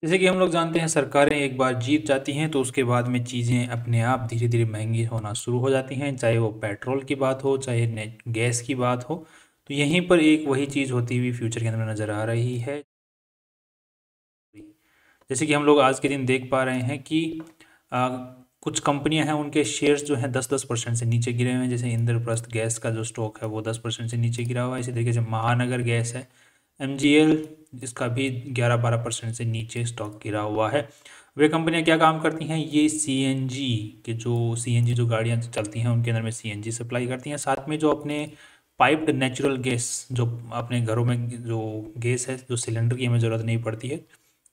जैसे कि हम लोग जानते हैं सरकारें एक बार जीत जाती हैं तो उसके बाद में चीज़ें अपने आप धीरे धीरे महंगी होना शुरू हो जाती हैं, चाहे वो पेट्रोल की बात हो चाहे गैस की बात हो। तो यहीं पर एक वही चीज़ होती हुई फ्यूचर के अंदर नज़र आ रही है। जैसे कि हम लोग आज के दिन देख पा रहे हैं कि आ, कुछ कंपनियां हैं उनके शेयर्स जो हैं 10-10% से नीचे गिरे हुए हैं। जैसे इंद्रप्रस्थ गैस का जो स्टॉक है वो 10% से नीचे गिरा हुआ है। इसी तरीके से महानगर गैस है, MGL, इसका भी 11-12% से नीचे स्टॉक गिरा हुआ है। वे कंपनियां क्या काम करती हैं, ये CNG के जो CNG जो गाड़ियां चलती हैं उनके अंदर में CNG सप्लाई करती हैं। साथ में जो अपने पाइप्ड नेचुरल गैस जो अपने घरों में जो गैस है, जो सिलेंडर की हमें ज़रूरत नहीं पड़ती है,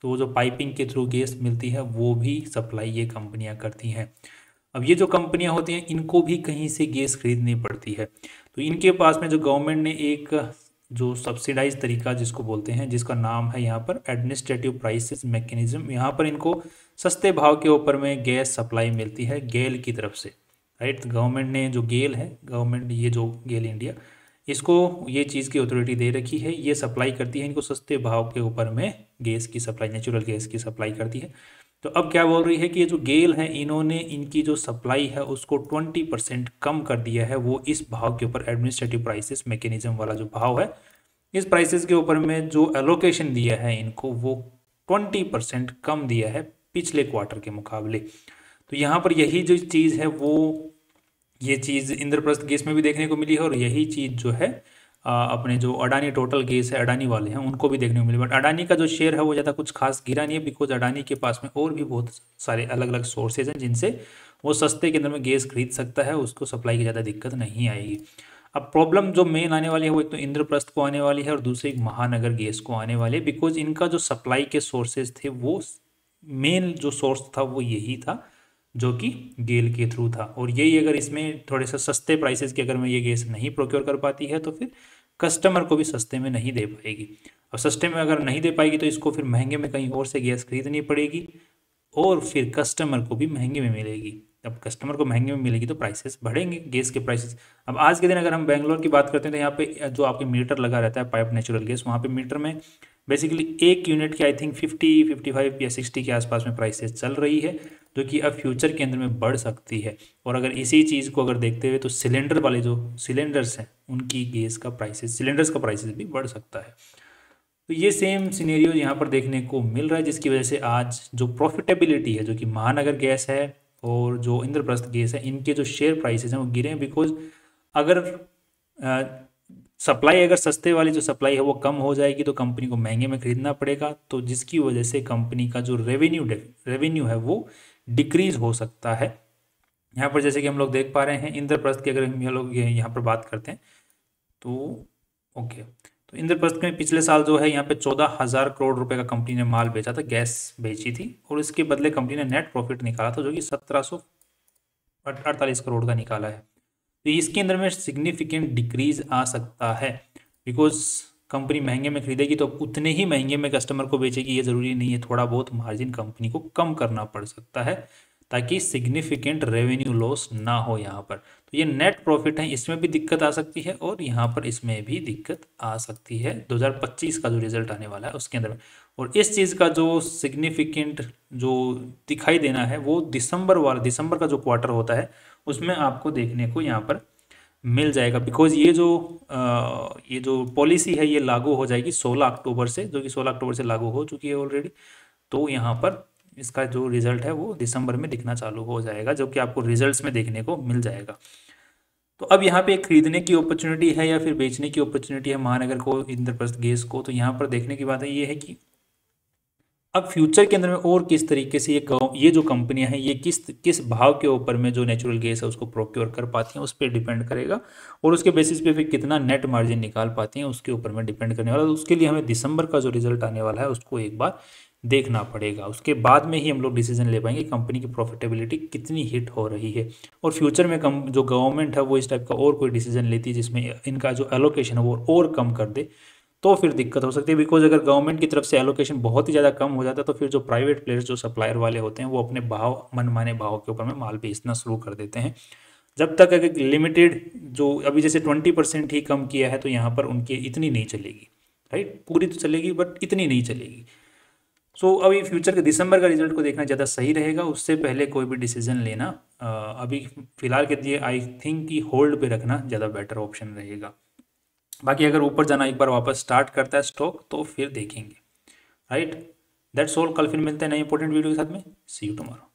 तो वो जो पाइपिंग के थ्रू गैस मिलती है वो भी सप्लाई ये कंपनियां करती हैं। अब ये जो कंपनियां होती हैं इनको भी कहीं से गैस खरीदनी पड़ती है। तो इनके पास में जो गवर्नमेंट ने एक जो सब्सिडाइज तरीका जिसको बोलते हैं, जिसका नाम है यहाँ पर एडमिनिस्ट्रेटिव प्राइसेस मैकेनिज्म, यहाँ पर इनको सस्ते भाव के ऊपर में गैस सप्लाई मिलती है गेल की तरफ से। राइट, गवर्नमेंट ने जो गेल है, गवर्नमेंट ये जो गेल इंडिया, इसको ये चीज़ की अथॉरिटी दे रखी है, ये सप्लाई करती है इनको सस्ते भाव के ऊपर में गैस की सप्लाई, नेचुरल गैस की सप्लाई करती है। तो अब क्या बोल रही है कि ये जो गेल है इन्होंने इनकी जो सप्लाई है उसको 20% कम कर दिया है। वो इस भाव के ऊपर एडमिनिस्ट्रेटिव प्राइसेस मैकेनिज्म वाला जो भाव है, इस प्राइसेस के ऊपर में जो एलोकेशन दिया है इनको वो 20% कम दिया है पिछले क्वार्टर के मुकाबले। तो यहाँ पर यही जो चीज़ है वो, ये चीज़ इंद्रप्रस्थ गैस में भी देखने को मिली है और यही चीज़ जो है अपने जो अडानी टोटल गैस है, अडानी वाले हैं, उनको भी देखने को मिली। बट अडानी का जो शेयर है वो ज़्यादा कुछ खास गिरा नहीं है, बिकॉज अडानी के पास में और भी बहुत सारे अलग अलग सोर्सेज हैं जिनसे वो सस्ते के अंदर में गैस खरीद सकता है, उसको सप्लाई की ज़्यादा दिक्कत नहीं आएगी। अब प्रॉब्लम जो मेन आने वाली है वो एक तो इंद्रप्रस्थ को आने वाली है और दूसरी एक महानगर गैस को आने वाली है, बिकॉज इनका जो सप्लाई के सोर्सेज थे वो मेन जो सोर्स था वो यही था जो कि गेल के थ्रू था। और यही अगर इसमें थोड़े से सस्ते प्राइसेस की अगर मैं ये गैस नहीं प्रोक्योर कर पाती है तो फिर कस्टमर को भी सस्ते में नहीं दे पाएगी। और सस्ते में अगर नहीं दे पाएगी तो इसको फिर महंगे में कहीं और से गैस खरीदनी पड़ेगी और फिर कस्टमर को भी महंगे में मिलेगी। अब कस्टमर को महंगे में मिलेगी तो प्राइसेस बढ़ेंगे, गैस के प्राइसेस। अब आज के दिन अगर हम बेंगलोर की बात करते हैं तो यहाँ पे जो आपके मीटर लगा रहता है पाइप नेचुरल गैस, वहाँ पे मीटर में बेसिकली एक यूनिट की आई थिंक 50-55 या 60 के आसपास में प्राइसेस चल रही है, जो कि अब फ्यूचर के अंदर में बढ़ सकती है। और अगर इसी चीज़ को अगर देखते हुए तो सिलेंडर वाले जो सिलेंडर्स हैं उनकी गैस का प्राइसेस, सिलेंडर्स का प्राइसेस भी बढ़ सकता है। तो ये सेम सिनेरियो यहाँ पर देखने को मिल रहा है, जिसकी वजह से आज जो प्रॉफिटेबिलिटी है जो कि महानगर गैस है और जो इंद्रप्रस्थ गैस है, इनके जो शेयर प्राइसेस हैं वो गिरे हैं। बिकॉज अगर सप्लाई, अगर सस्ते वाली जो सप्लाई है वो कम हो जाएगी तो कंपनी को महंगे में खरीदना पड़ेगा, तो जिसकी वजह से कंपनी का जो रेवेन्यू है वो डिक्रीज हो सकता है। यहाँ पर जैसे कि हम लोग देख पा रहे हैं इंद्रप्रस्थ की अगर हम ये लोग यहाँ पर बात करते हैं तो ओके, तो इंद्रप्रस्थ में पिछले साल जो है यहाँ पे 14,000 करोड़ रुपए का कंपनी ने माल बेचा था, गैस बेची थी, और इसके बदले कंपनी ने नेट प्रॉफिट निकाला था जो कि 1748 करोड़ का निकाला है। तो इसके अंदर में सिग्निफिकेंट डिक्रीज आ सकता है, बिकॉज कंपनी महंगे में खरीदेगी तो उतने ही महंगे में कस्टमर को बेचेगी। ये ज़रूरी नहीं है, थोड़ा बहुत मार्जिन कंपनी को कम करना पड़ सकता है ताकि सिग्निफिकेंट रेवेन्यू लॉस ना हो यहाँ पर। तो ये नेट प्रॉफिट है, इसमें भी दिक्कत आ सकती है और यहाँ पर इसमें भी दिक्कत आ सकती है 2025 का जो रिजल्ट आने वाला है उसके अंदर में। और इस चीज़ का जो सिग्निफिकेंट जो दिखाई देना है वो दिसंबर का जो क्वार्टर होता है उसमें आपको देखने को यहाँ पर मिल जाएगा। बिकॉज ये जो पॉलिसी है ये लागू हो जाएगी 16 अक्टूबर से, जो कि 16 अक्टूबर से लागू हो चुकी है ऑलरेडी। तो यहाँ पर इसका जो रिजल्ट है वो दिसंबर में दिखना चालू हो जाएगा, जो कि आपको रिजल्ट्स में देखने को मिल जाएगा। तो अब यहाँ पे खरीदने की अपॉर्चुनिटी है या फिर बेचने की अपॉर्चुनिटी है महानगर को, इंद्रप्रस्थ गैस को। तो यहाँ पर देखने की बात है ये है कि अब फ्यूचर के अंदर में और किस तरीके से ये जो कंपनियां हैं ये किस भाव के ऊपर में जो नेचुरल गैस है उसको प्रोक्योर कर पाती हैं उस पर डिपेंड करेगा, और उसके बेसिस पे फिर कितना नेट मार्जिन निकाल पाती हैं उसके ऊपर में डिपेंड करने वाला। तो उसके लिए हमें दिसंबर का जो रिजल्ट आने वाला है उसको एक बार देखना पड़ेगा, उसके बाद में ही हम लोग डिसीजन ले पाएंगे कंपनी की प्रॉफिटेबिलिटी कितनी हिट हो रही है। और फ्यूचर में जो गवर्नमेंट है वो इस टाइप का और कोई डिसीजन लेती है जिसमें इनका जो एलोकेशन है वो और कम कर दे तो फिर दिक्कत हो सकती है। बिकॉज अगर गवर्नमेंट की तरफ से एलोकेशन बहुत ही ज़्यादा कम हो जाता है तो फिर जो प्राइवेट प्लेयर्स जो सप्लायर वाले होते हैं वो अपने मनमाने भाव के ऊपर में माल बेचना शुरू कर देते हैं। जब तक अगर लिमिटेड जो अभी जैसे 20% ही कम किया है तो यहाँ पर उनकी इतनी नहीं चलेगी, राइट, पूरी तो चलेगी बट इतनी नहीं चलेगी। सो अभी फ्यूचर के दिसंबर का रिजल्ट को देखना ज़्यादा सही रहेगा, उससे पहले कोई भी डिसीजन लेना अभी फिलहाल के लिए आई थिंक कि होल्ड पे रखना ज़्यादा बेटर ऑप्शन रहेगा। बाकी अगर ऊपर जाना एक बार वापस स्टार्ट करता है स्टॉक तो फिर देखेंगे। Right, that's all. कल फिर मिलते हैं नए इंपॉर्टेंट वीडियो के साथ में। सी यू टुमारो।